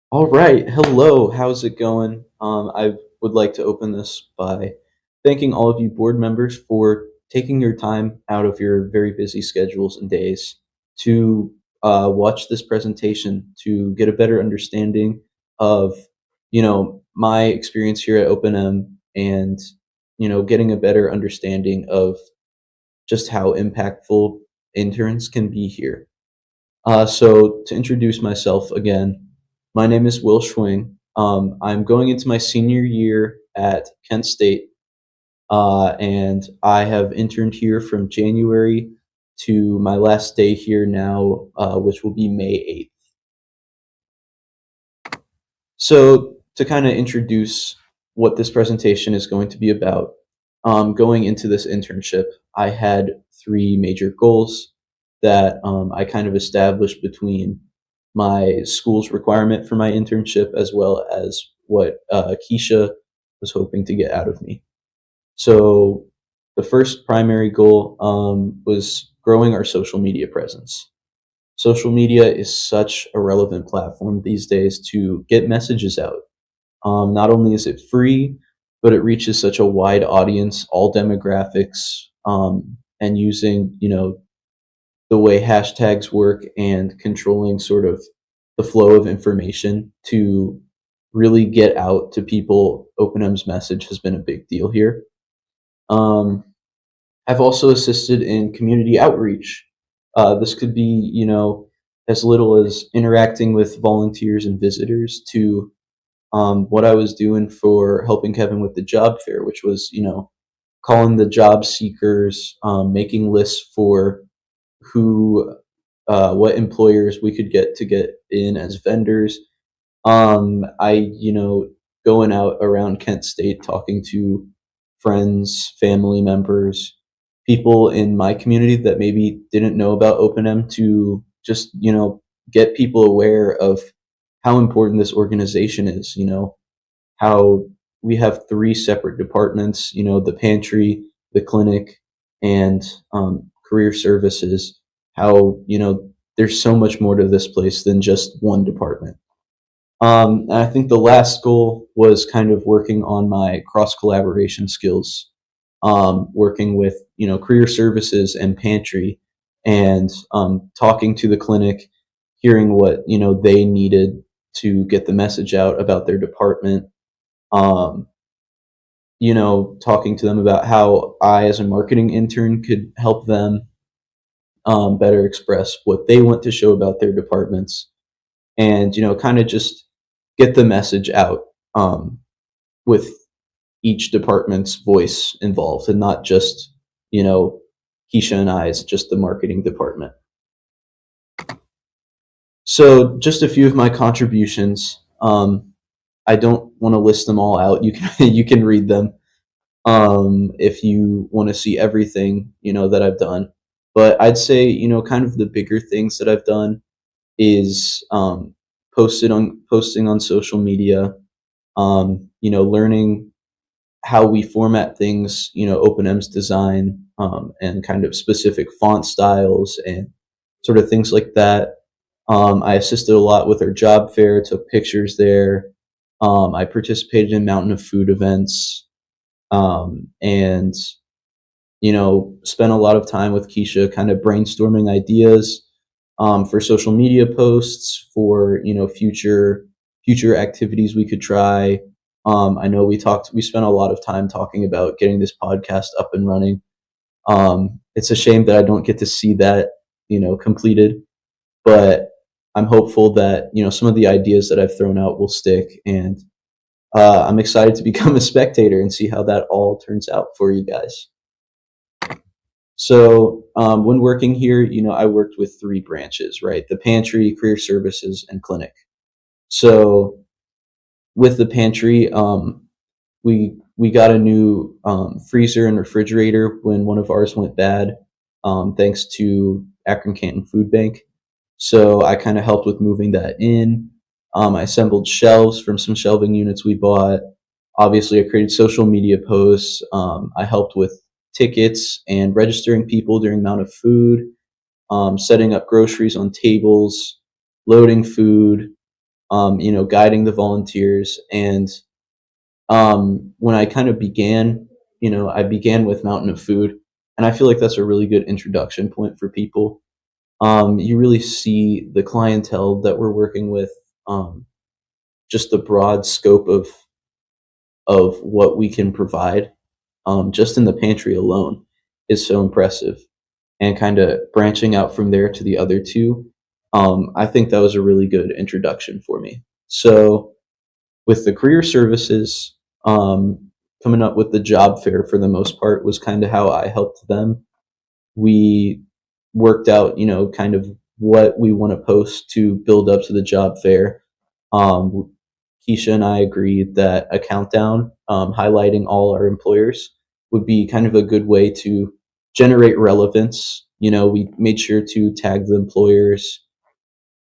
All right. Hello. How's it going? I would like to open this by thanking all of you board members for taking your time out of your very busy schedules and days to watch this presentation to get a better understanding of, my experience here at OpenM and, getting a better understanding of just how impactful interns can be here. So to introduce myself again, my name is Will Schwing. I'm going into my senior year at Kent State, and I have interned here from January to my last day here now, which will be May 8th. So to kind of introduce what this presentation is going to be about, going into this internship, I had three major goals that I kind of established between my school's requirement for my internship as well as what Keisha was hoping to get out of me. So the first primary goal was growing our social media presence. Social media is such a relevant platform these days to get messages out. Not only is it free, but it reaches such a wide audience, all demographics, and using the way hashtags work and controlling sort of the flow of information to really get out to people. OpenM's message has been a big deal here. Um, I've also assisted in community outreach. This could be, as little as interacting with volunteers and visitors to what I was doing for helping Kevin with the job fair, which was, calling the job seekers, making lists for what employers we could get to get in as vendors. Going out around Kent State talking to friends, family members, people in my community that maybe didn't know about OpenM to just, get people aware of how important this organization is, how we have three separate departments, the pantry, the clinic, and career services, how, there's so much more to this place than just one department. And I think the last goal was kind of working on my cross collaboration skills, working with career services and pantry, and talking to the clinic, hearing what they needed to get the message out about their department. Um, Talking to them about how I, as a marketing intern, could help them better express what they want to show about their departments, and kind of just get the message out with each department's voice involved, and not just you know Keisha and I as just the marketing department. So just a few of my contributions. I don't want to list them all out. You can you can read them if you want to see everything that I've done. But I'd say kind of the bigger things that I've done is posting on social media. Learning how we format things. OpenM's design and kind of specific font styles and sort of things like that. I assisted a lot with our job fair, took pictures there. I participated in Mountain of Food events, and spent a lot of time with Keisha, kind of brainstorming ideas for social media posts, for future activities we could try. I know we spent a lot of time talking about getting this podcast up and running. It's a shame that I don't get to see that completed, but I'm hopeful that some of the ideas that I've thrown out will stick, and I'm excited to become a spectator and see how that all turns out for you guys. So when working here, I worked with three branches, right? The pantry, career services, and clinic. So with the pantry, we got a new freezer and refrigerator when one of ours went bad, thanks to Akron Canton Food Bank. So I kind of helped with moving that in. I assembled shelves from some shelving units we bought. Obviously, I created social media posts. I helped with tickets and registering people during amount of food, setting up groceries on tables, loading food, guiding the volunteers. And when I kind of began, I began with Mountain of Food, and I feel like that's a really good introduction point for people. You really see the clientele that we're working with, um, just the broad scope of what we can provide, just in the pantry alone, is so impressive. And kind of branching out from there to the other two, I think that was a really good introduction for me. So with the career services, coming up with the job fair for the most part was kind of how I helped them. We worked out, kind of what we want to post to build up to the job fair. Um, Keisha and I agreed that a countdown, highlighting all our employers, would be kind of a good way to generate relevance. We made sure to tag the employers,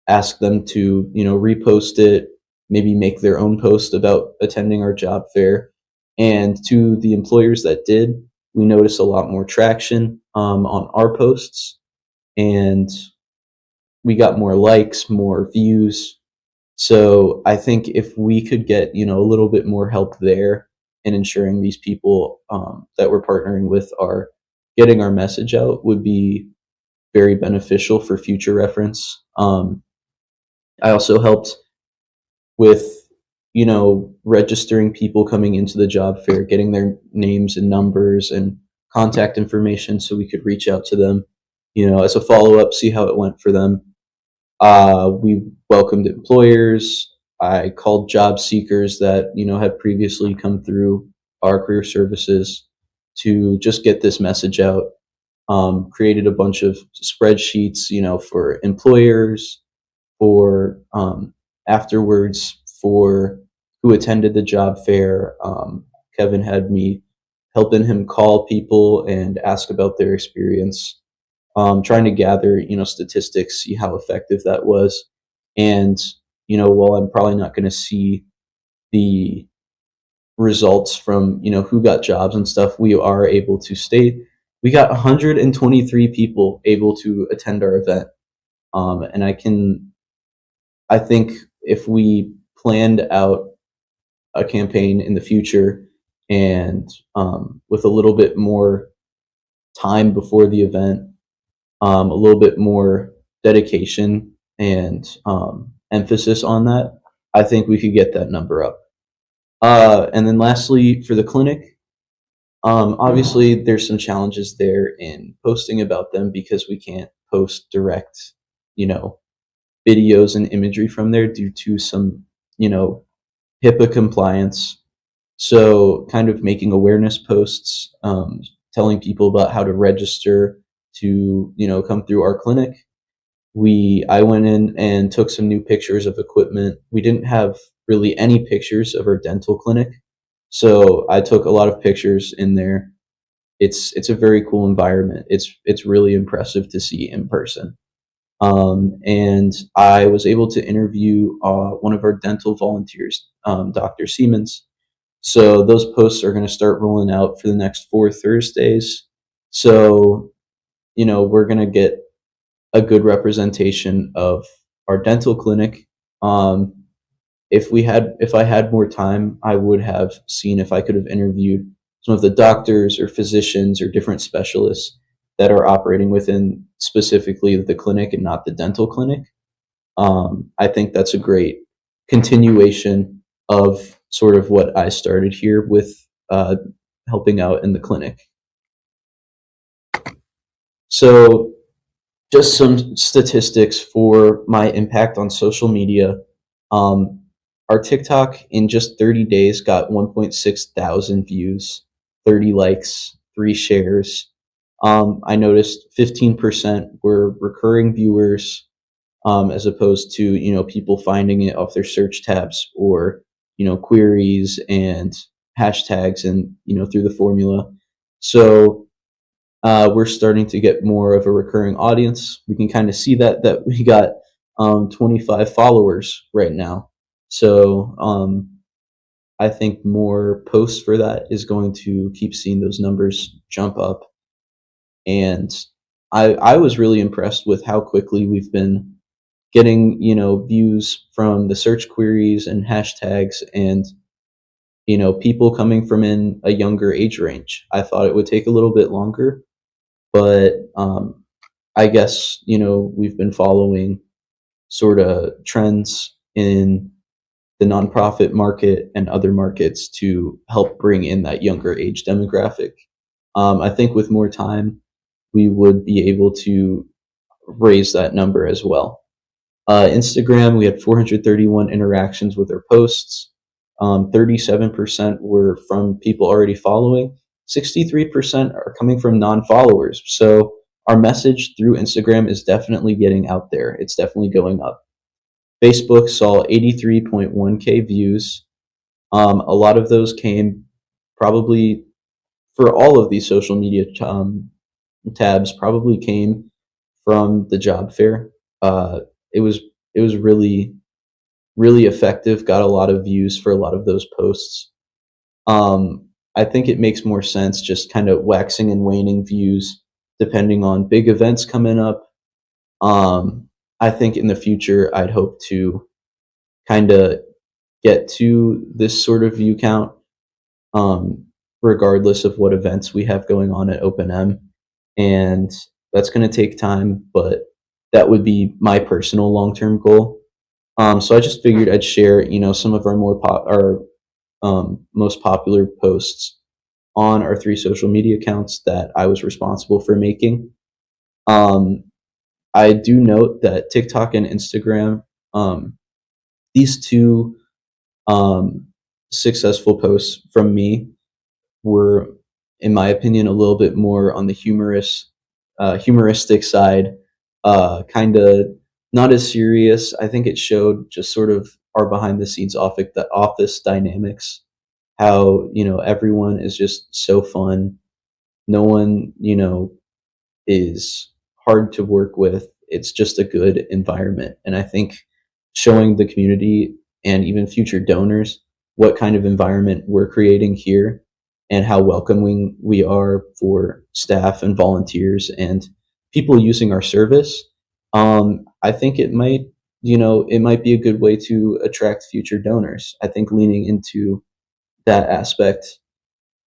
ask them to, repost it, maybe make their own post about attending our job fair. And to the employers that did, we noticed a lot more traction, on our posts, and we got more likes, more views. So I think if we could get, a little bit more help there in ensuring these people, that we're partnering with are getting our message out, would be very beneficial for future reference. I also helped with, registering people coming into the job fair, getting their names and numbers and contact information so we could reach out to them, as a follow up, see how it went for them. We welcomed employers. I called job seekers that, had previously come through our career services to just get this message out. Created a bunch of spreadsheets, for employers, for, afterwards, for who attended the job fair. Kevin had me helping him call people and ask about their experience, trying to gather, statistics, see how effective that was. And, while I'm probably not going to see the results from, who got jobs and stuff, we are able to state we got 123 people able to attend our event. And I think if we planned out a campaign in the future, and, with a little bit more time before the event, a little bit more dedication and, emphasis on that, I think we could get that number up. And then lastly, for the clinic, obviously there's some challenges there in posting about them because we can't post direct, you know, videos and imagery from there due to some, HIPAA compliance. So kind of making awareness posts, telling people about how to register to, come through our clinic. I went in and took some new pictures of equipment. We didn't have really any pictures of our dental clinic, so I took a lot of pictures in there. It's a very cool environment. It's really impressive to see in person. And I was able to interview, one of our dental volunteers, Dr. Siemens. So those posts are going to start rolling out for the next 4 Thursdays. So, we're going to get a good representation of our dental clinic. Um, if I had more time, I would have seen if I could have interviewed some of the doctors or physicians or different specialists that are operating within specifically the clinic and not the dental clinic. I think that's a great continuation of sort of what I started here with, helping out in the clinic. So just some statistics for my impact on social media. Um, our TikTok in just 30 days got 1.6 thousand views, 30 likes, 3 shares. I noticed 15% were recurring viewers, as opposed to, people finding it off their search tabs or, queries and hashtags and, through the formula. So, we're starting to get more of a recurring audience. We can kind of see that we got, 25 followers right now. So, I think more posts for that is going to keep seeing those numbers jump up. And I was really impressed with how quickly we've been, getting, views from the search queries and hashtags and, people coming from in a younger age range. I thought it would take a little bit longer, but I guess, we've been following sort of trends in the nonprofit market and other markets to help bring in that younger age demographic. I think with more time, we would be able to raise that number as well. Instagram, we had 431 interactions with our posts. 37% were from people already following. 63% are coming from non-followers. So our message through Instagram is definitely getting out there. It's definitely going up. Facebook saw 83.1K views. A lot of those came probably for all of these social media tabs probably came from the job fair. Uh, it was it was really effective. Got a lot of views for a lot of those posts. I think it makes more sense just kind of waxing and waning views depending on big events coming up. Um, I think in the future I'd hope to kind of get to this sort of view count, um, regardless of what events we have going on at OpenM. And that's going to take time, but that would be my personal long-term goal. So I just figured I'd share, some of our most popular posts on our three social media accounts that I was responsible for making. Um, I do note that TikTok and Instagram, these two um, successful posts from me were, in my opinion, a little bit more on the humoristic side, kind of not as serious. I think it showed just sort of our behind the scenes office dynamics. How everyone is just so fun. No one is hard to work with. It's just a good environment. And I think showing the community and even future donors what kind of environment we're creating here and how welcoming we are for staff and volunteers and people using our service. I think it might be a good way to attract future donors. I think leaning into that aspect,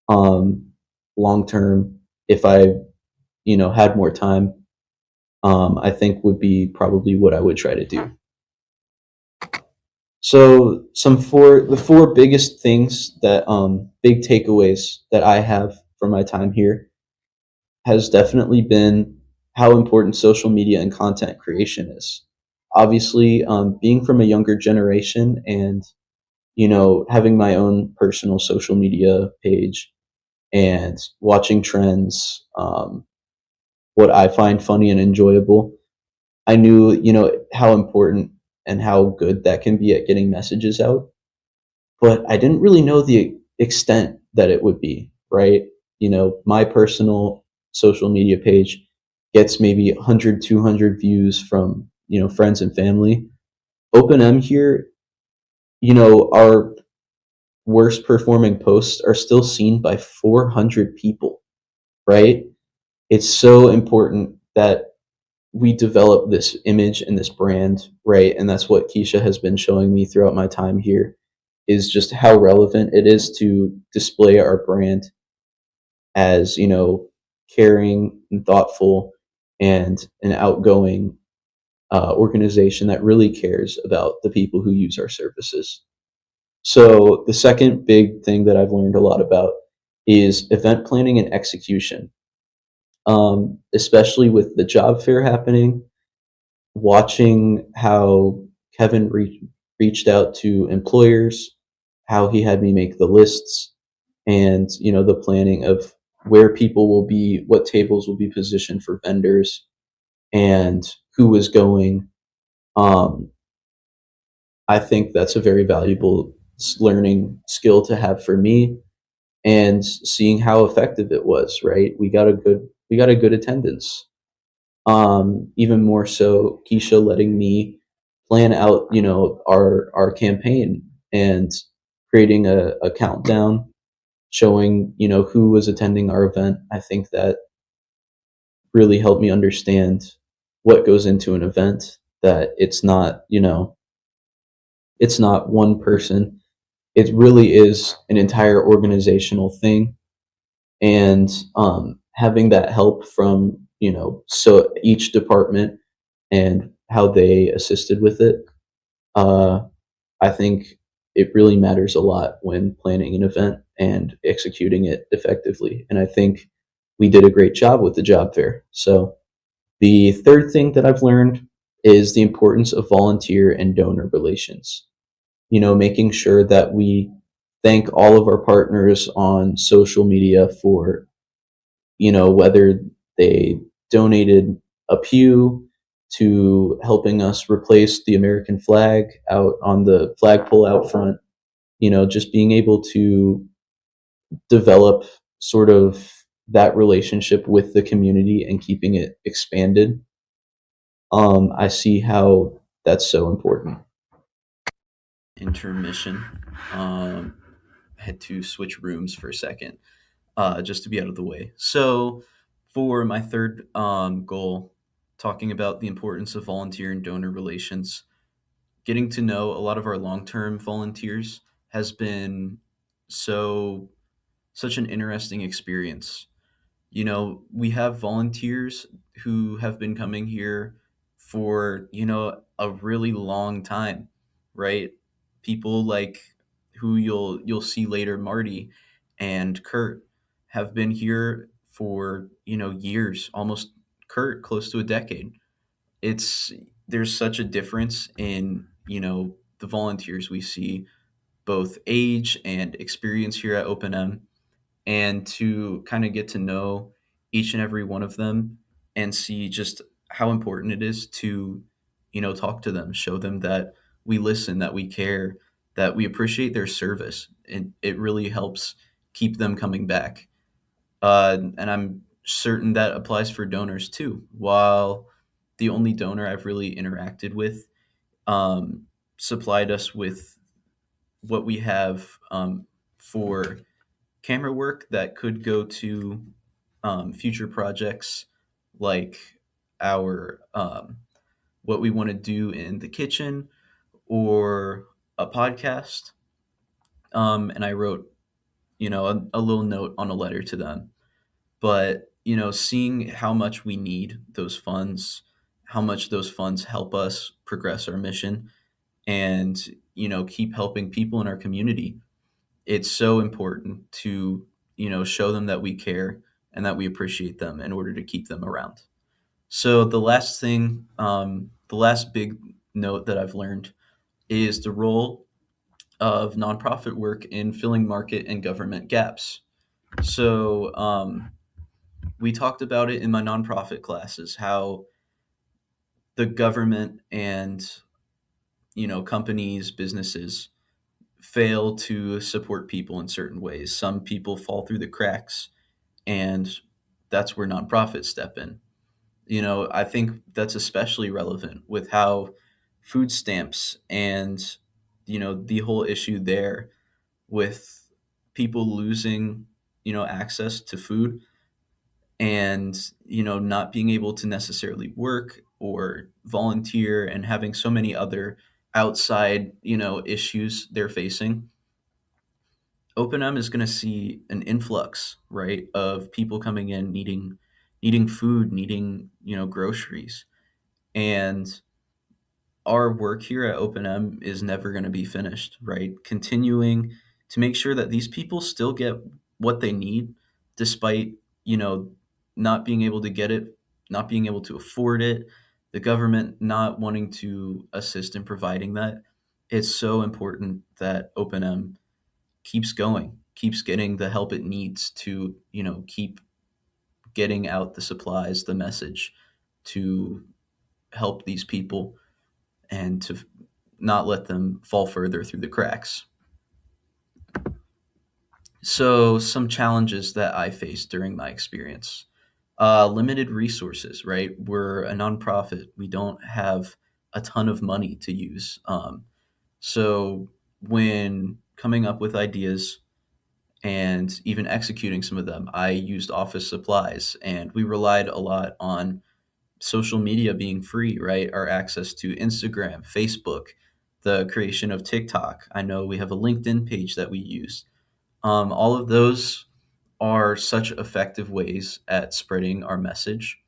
um, long term, if I had more time, I think would be probably what I would try to do. So the four biggest things that big takeaways that I have from my time here has definitely been how important social media and content creation is. Obviously, being from a younger generation and having my own personal social media page and watching trends, what I find funny and enjoyable. I knew, how important and how good that can be at getting messages out, but I didn't really know the extent that it would be, right? My personal social media page gets maybe 100, 200 views from, friends and family. OpenM here, our worst performing posts are still seen by 400 people, right? It's so important that we develop this image and this brand, right? And that's what Keisha has been showing me throughout my time here is just how relevant it is to display our brand as, caring and thoughtful and an outgoing organization that really cares about the people who use our services. So the second big thing that I've learned a lot about is event planning and execution, especially with the job fair happening, watching how Kevin reached out to employers, how he had me make the lists, and the planning of where people will be, what tables will be positioned for vendors, and who was going. Um, I think that's a very valuable learning skill to have for me, and seeing how effective it was. Right, we got a good attendance. Even more so, Keisha letting me plan out, our campaign and creating a countdown, showing, who was attending our event. I think that really helped me understand what goes into an event. that it's not, it's not one person. It really is an entire organizational thing, and having that help from, so each department and how they assisted with it, uh, I think it really matters a lot when planning an event and executing it effectively. And I think we did a great job with the job fair. So the third thing that I've learned is the importance of volunteer and donor relations. Making sure that we thank all of our partners on social media for, whether they donated a pew to helping us replace the American flag out on the flagpole out front, just being able to develop sort of that relationship with the community and keeping it expanded. I see how that's so important. Intermission. Um, had to switch rooms for a second, just to be out of the way. So, for my third goal, talking about the importance of volunteer and donor relations, getting to know a lot of our long-term volunteers has been so such an interesting experience. We have volunteers who have been coming here for, a really long time, right? People like who you'll see later, Marty and Kurt, have been here for, years, almost Kurt close to a decade. It's There's such a difference in, the volunteers we see, both age and experience here at Open M, and to kind of get to know each and every one of them and see just how important it is to, talk to them, show them that we listen, that we care, that we appreciate their service. And it really helps keep them coming back. And I'm certain that applies for donors too. While the only donor I've really interacted with um, supplied us with what we have for camera work that could go to future projects, like our what we want to do in the kitchen or a podcast. And I wrote, a little note on a letter to them. But seeing how much we need those funds, how much those funds help us progress our mission, and keep helping people in our community, it's so important to show them that we care and that we appreciate them in order to keep them around. So the last big note that I've learned is the role of nonprofit work in filling market and government gaps. So we talked about it in my nonprofit classes, how the government and companies, businesses fail to support people in certain ways. Some people fall through the cracks, and that's where nonprofits step in. I think that's especially relevant with how food stamps and the whole issue there with people losing access to food, and not being able to necessarily work or volunteer, and having so many other outside issues they're facing. OpenM is going to see an influx, right, of people coming in needing food, needing groceries, and our work here at OpenM is never going to be finished, right? Continuing to make sure that these people still get what they need, despite you know not being able to get it, not being able to afford it, the government not wanting to assist in providing that. It's so important that OpenM keeps going, keeps getting the help it needs to, keep getting out the supplies, the message, to help these people and to not let them fall further through the cracks. So, some challenges that I faced during my experience: limited resources, right? We're a nonprofit, we don't have a ton of money to use. So, when coming up with ideas and even executing some of them, I used office supplies, and we relied a lot on social media being free, right? Our access to Instagram, Facebook, the creation of TikTok. I know we have a LinkedIn page that we use. All of those are such effective ways at spreading our message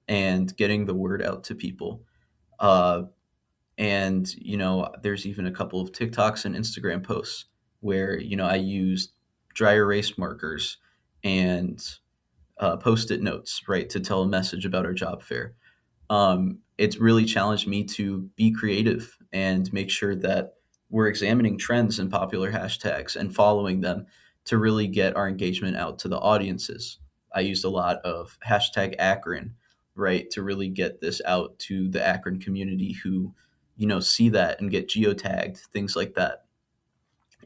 and getting the word out to people. Uh, and there's even a couple of TikToks and Instagram posts where I used dry erase markers and post-it notes, right, to tell a message about our job fair. It's really challenged me to be creative and make sure that we're examining trends and popular hashtags and following them to really get our engagement out to the audiences. I used a lot of hashtag Akron, right, to really get this out to the Akron community who, see that and get geotagged, things like that.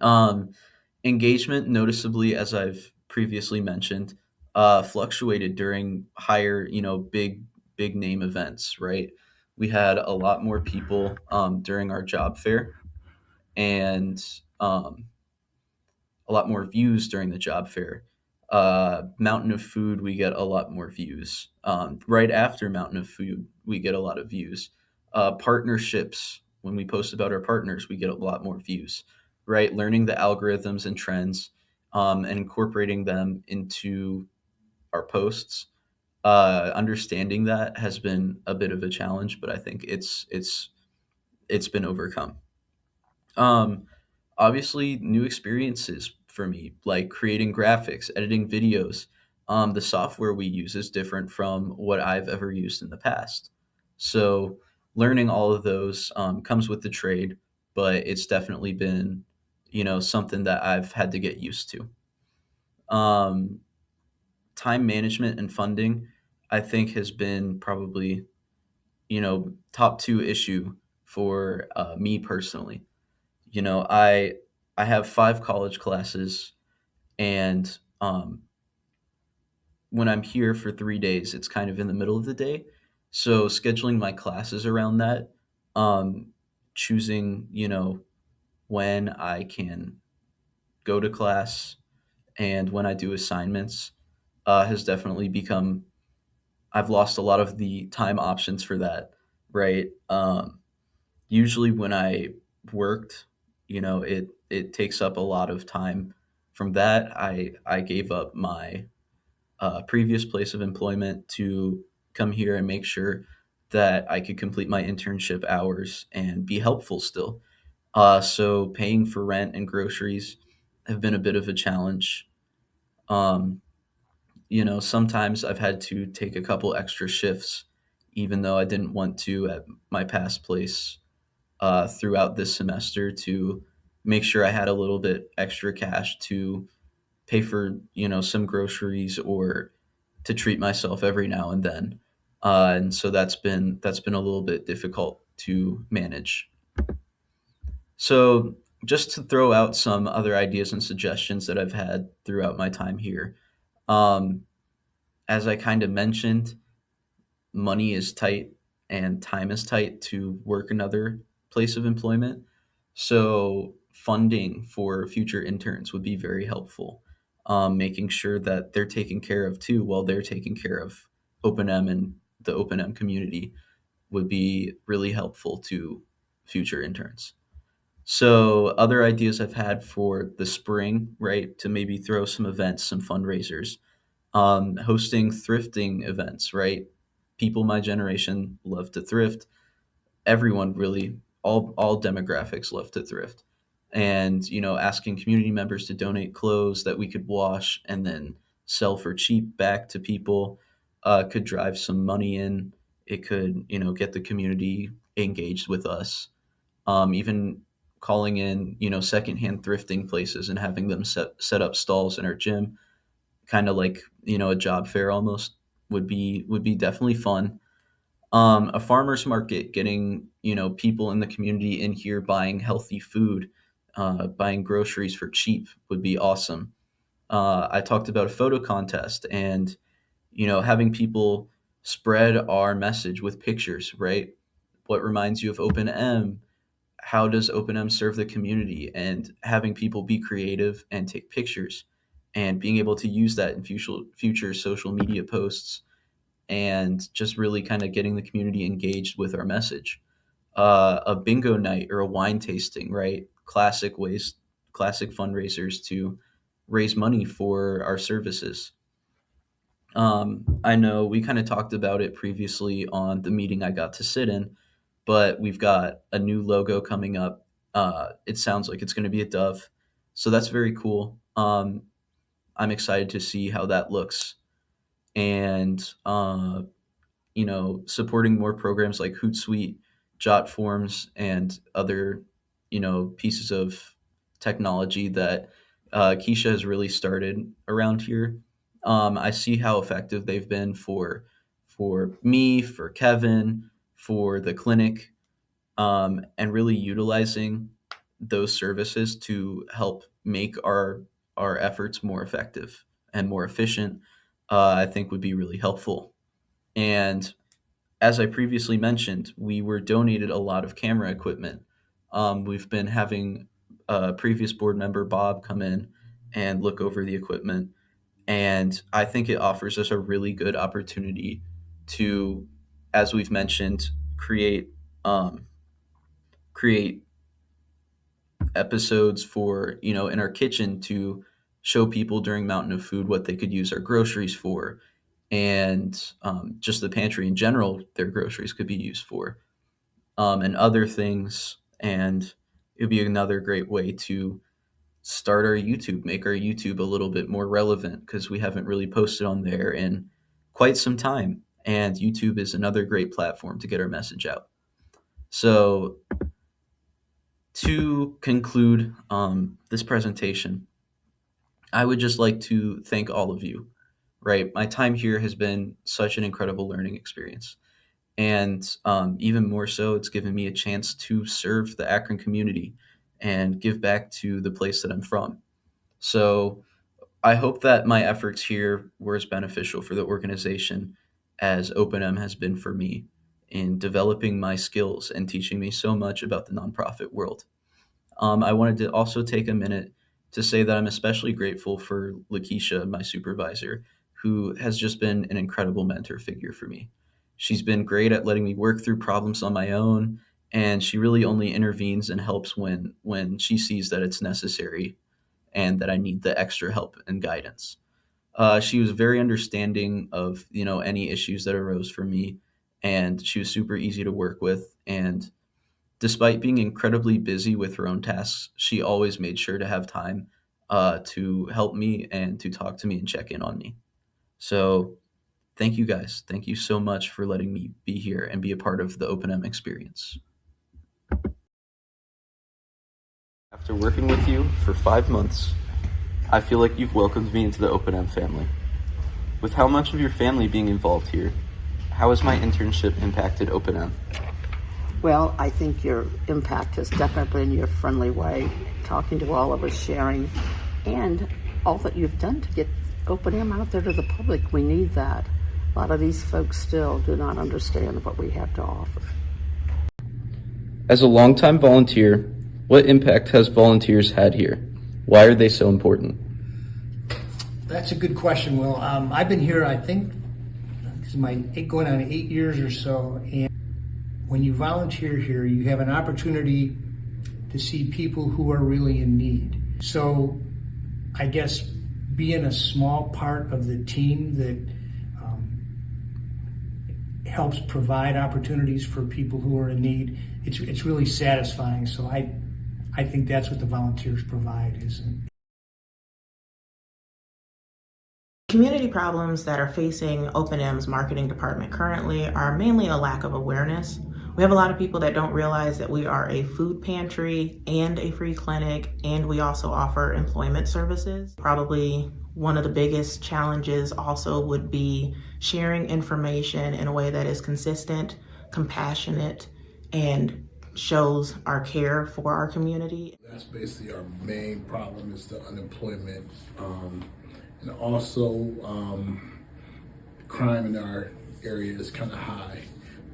Um, Engagement, noticeably, as I've previously mentioned, fluctuated during higher, big name events. Right, we had a lot more people during our job fair, and um, a lot more views during the job fair. Mountain of Food, we get a lot more views. Right after Mountain of Food, we get a lot of views. Partnerships, when we post about our partners, we get a lot more views. Right, learning the algorithms and trends and incorporating them into our posts. Understanding that has been a bit of a challenge, but I think it's been overcome. Um, Obviously, new experiences for me, like creating graphics, editing videos. The software we use is different from what I've ever used in the past. So, learning all of those comes with the trade, but it's definitely been, something that I've had to get used to. Um, Time management and funding, I think, has been probably, top two issue for me personally. I have 5 college classes, and when I'm here for 3 days, it's kind of in the middle of the day. So scheduling my classes around that, um, choosing when I can go to class and when I do assignments, has definitely become. I've lost a lot of the time options for that, right? Usually when I worked, it takes up a lot of time. From that, I gave up my previous place of employment to come here and make sure that I could complete my internship hours and be helpful still. So paying for rent and groceries have been a bit of a challenge. Um, Sometimes I've had to take a couple extra shifts, even though I didn't want to at my past place throughout this semester to make sure I had a little bit extra cash to pay for some groceries or to treat myself every now and then. And so that's been a little bit difficult to manage. So just to throw out some other ideas and suggestions that I've had throughout my time here. Um, as I kind of mentioned, money is tight and time is tight to work another place of employment. So funding for future interns would be very helpful. Making sure that they're taken care of too while they're taking care of OpenM and the OpenM community would be really helpful to future interns. So other ideas I've had for the spring, right, to maybe throw some events, some fundraisers, hosting thrifting events, right? People my generation love to thrift. Everyone really, all demographics love to thrift, and asking community members to donate clothes that we could wash and then sell for cheap back to people could drive some money in. It could get the community engaged with us. Even calling in secondhand thrifting places and having them set up stalls in our gym, kind of like a job fair almost, would be definitely fun. A farmers market, getting people in the community in here buying healthy food, buying groceries for cheap would be awesome. I talked about a photo contest and having people spread our message with pictures, right? What reminds you of OpenM? How does OpenM serve the community? And having people be creative and take pictures and being able to use that in future social media posts and just really kind of getting the community engaged with our message. A bingo night or a wine tasting, right? Classic fundraisers to raise money for our services. I know we kind of talked about it previously on the meeting I got to sit in, but we've got a new logo coming up. It sounds like it's going to be a dove, so that's very cool. I'm excited to see how that looks, and supporting more programs like Hootsuite, Jot Forms, and other, pieces of technology that Keisha has really started around here. I see how effective they've been for me, for Kevin, for the clinic, and really utilizing those services to help make our efforts more effective and more efficient. I think would be really helpful. And as I previously mentioned, we were donated a lot of camera equipment. We've been having a previous board member, Bob, come in and look over the equipment. And I think it offers us a really good opportunity to, as we've mentioned, um, create episodes for, in our kitchen to show people during Mountain of Food what they could use our groceries for, and just the pantry in general, their groceries could be used for, and other things. And it would be another great way to start our YouTube, make our YouTube a little bit more relevant because we haven't really posted on there in quite some time. And YouTube is another great platform to get our message out. So, to conclude this presentation, I would just like to thank all of you. Right, my time here has been such an incredible learning experience. And even more so, it's given me a chance to serve the Akron community and give back to the place that I'm from. So I hope that my efforts here were as beneficial for the organization as OpenM has been for me in developing my skills and teaching me so much about the nonprofit world. I wanted to also take a minute to say that I'm especially grateful for Lakeisha, my supervisor, who has just been an incredible mentor figure for me. She's been great at letting me work through problems on my own, and she really only intervenes and helps when she sees that it's necessary and that I need the extra help and guidance. She was very understanding of any issues that arose for me, and she was super easy to work with. And despite being incredibly busy with her own tasks, she always made sure to have time to help me and to talk to me and check in on me. So, thank you guys. Thank you so much for letting me be here and be a part of the OpenM experience. After working with you for 5 months, I feel like you've welcomed me into the OpenM family. With how much of your family being involved here, how has my internship impacted OpenM? Well, I think your impact has definitely been your friendly way, talking to all of us, sharing, and all that you've done to get OpenM out there to the public. We need that. A lot of these folks still do not understand what we have to offer. As a longtime volunteer, what impact has volunteers had here? Why are they so important? That's a good question, Will. I've been here, I think, this is my going on 8 years or so, and when you volunteer here, you have an opportunity to see people who are really in need. So I guess being a small part of the team that helps provide opportunities for people who are in need, it's really satisfying. So I think that's what the volunteers provide. Community problems that are facing OpenM's marketing department currently are mainly a lack of awareness. We have a lot of people that don't realize that we are a food pantry and a free clinic, and we also offer employment services. Probably one of the biggest challenges also would be sharing information in a way that is consistent, compassionate, and shows our care for our community. That's basically our main problem, is the unemployment. And also, crime in our area is kind of high.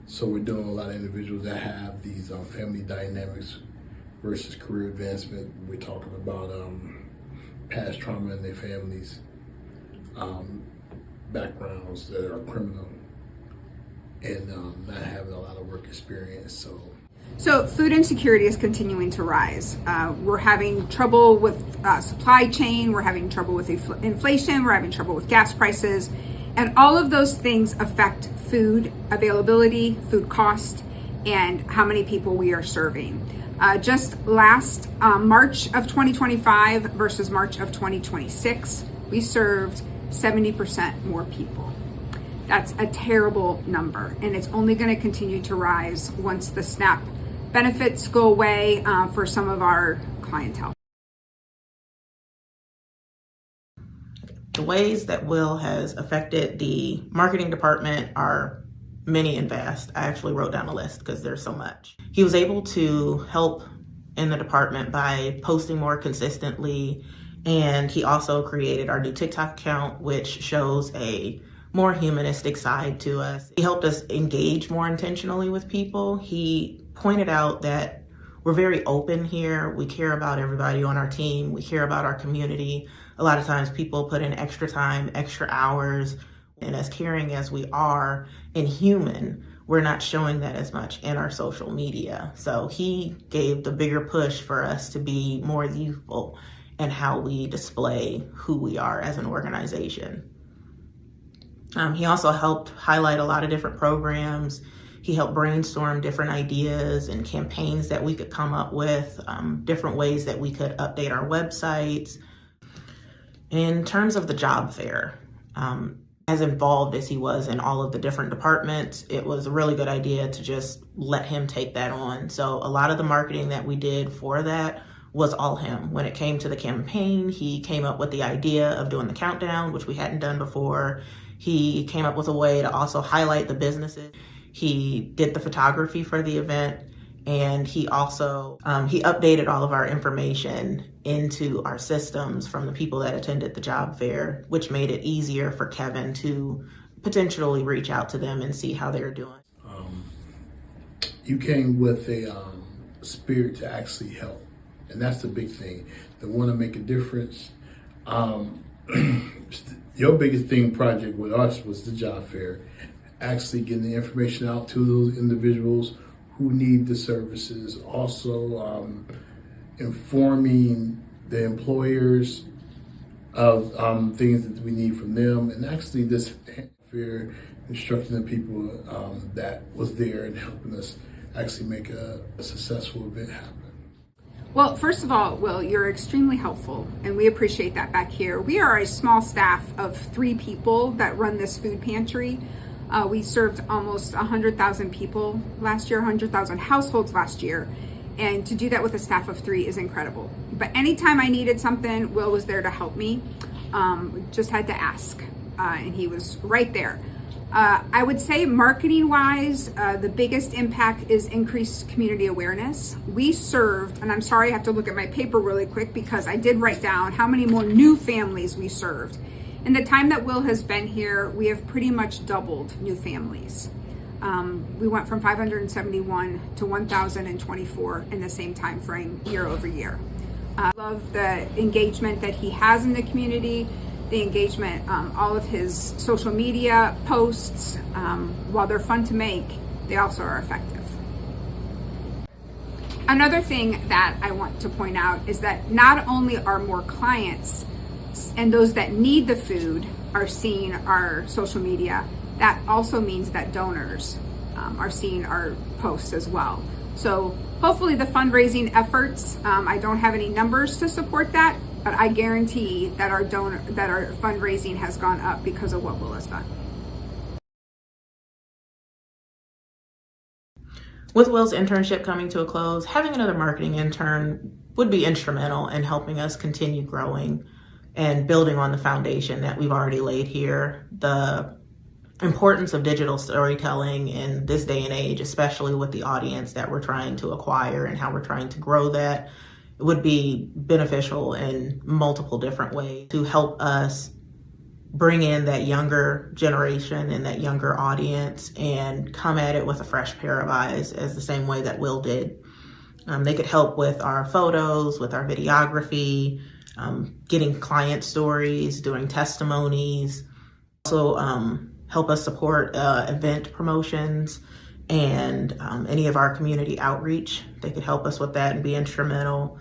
So we're doing a lot of individuals that have these family dynamics versus career advancement. We're talking about past trauma in their families, backgrounds that are criminal. and not having a lot of work experience. So food insecurity is continuing to rise. We're having trouble with supply chain. We're having trouble with inflation. We're having trouble with gas prices. And all of those things affect food availability, food cost, and how many people we are serving. Just last March of 2025 versus March of 2026, we served 70% more people. That's a terrible number, and it's only going to continue to rise once the SNAP benefits go away for some of our clientele. The ways that Will has affected the marketing department are many and vast. I actually wrote down a list because there's so much. He was able to help in the department by posting more consistently, and he also created our new TikTok account, which shows a more humanistic side to us. He helped us engage more intentionally with people. He pointed out that we're very open here. We care about everybody on our team. We care about our community. A lot of times people put in extra time, extra hours, and as caring as we are and human, we're not showing that as much in our social media. So he gave the bigger push for us to be more youthful in how we display who we are as an organization. He also helped highlight a lot of different programs. He helped brainstorm different ideas and campaigns that we could come up with, different ways that we could update our websites. In terms of the job fair, as involved as he was in all of the different departments, it was a really good idea to just let him take that on. So a lot of the marketing that we did for that was all him. When it came to the campaign, he came up with the idea of doing the countdown, which we hadn't done before. He came up with a way to also highlight the businesses. He did the photography for the event, and he also he updated all of our information into our systems from the people that attended the job fair, which made it easier for Kevin to potentially reach out to them and see how they're doing. You came with a spirit to actually help, and that's the big thing. They want to make a difference. Your biggest thing project with us was the job fair, actually getting the information out to those individuals who need the services, also informing the employers of things that we need from them, and actually this fair instructing the people that was there and helping us actually make a successful event happen. Well, first of all, Will, you're extremely helpful, and we appreciate that back here. We are a small staff of 3 people that run this food pantry. We served almost 100,000 people last year, 100,000 households last year. And to do that with a staff of 3 is incredible. But anytime I needed something, Will was there to help me. Just had to ask, and he was right there. I would say marketing-wise, the biggest impact is increased community awareness. We served, and I'm sorry I have to look at my paper really quick because I did write down how many more new families we served. In the time that Will has been here, we have pretty much doubled new families. We went from 571 to 1,024 in the same time frame, year over year. I love the engagement that he has in the community, the engagement, all of his social media posts, while they're fun to make, they also are effective. Another thing that I want to point out is that not only are more clients and those that need the food are seeing our social media, that also means that donors are seeing our posts as well. So hopefully the fundraising efforts, I don't have any numbers to support that, but I guarantee that our fundraising has gone up because of what Will has done. With Will's internship coming to a close, having another marketing intern would be instrumental in helping us continue growing and building on the foundation that we've already laid here. The importance of digital storytelling in this day and age, especially with the audience that we're trying to acquire and how we're trying to grow that, would be beneficial in multiple different ways to help us bring in that younger generation and that younger audience and come at it with a fresh pair of eyes, as the same way that Will did. They could help with our photos, with our videography, getting client stories, doing testimonies, also help us support event promotions and any of our community outreach. They could help us with that and be instrumental.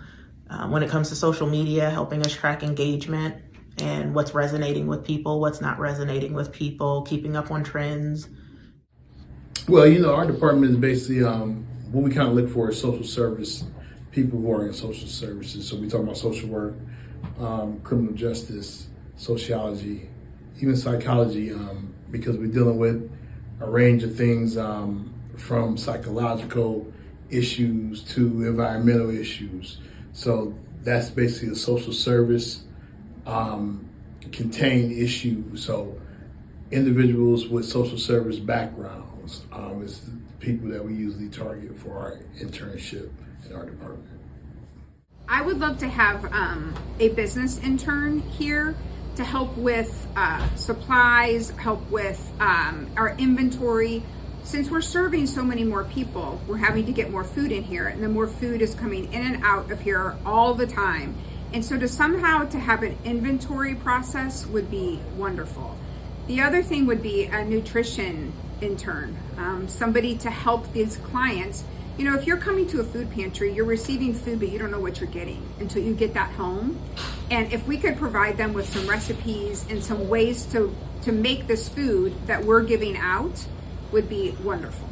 When it comes to social media, helping us track engagement and what's resonating with people, what's not resonating with people, keeping up on trends. Well, you know, our department is basically what we kind of look for is social service, people who are in social services. So we talk about social work, criminal justice, sociology, even psychology, because we're dealing with a range of things from psychological issues to environmental issues. So that's basically a social service contained issue. So individuals with social service backgrounds is the people that we usually target for our internship in our department. I would love to have a business intern here to help with supplies, help with our inventory. Since we're serving so many more people, we're having to get more food in here, and the more food is coming in and out of here all the time. And so to have an inventory process would be wonderful. The other thing would be a nutrition intern, somebody to help these clients. You know, if you're coming to a food pantry, you're receiving food, but you don't know what you're getting until you get that home. And if we could provide them with some recipes and some ways to make this food that we're giving out, would be wonderful.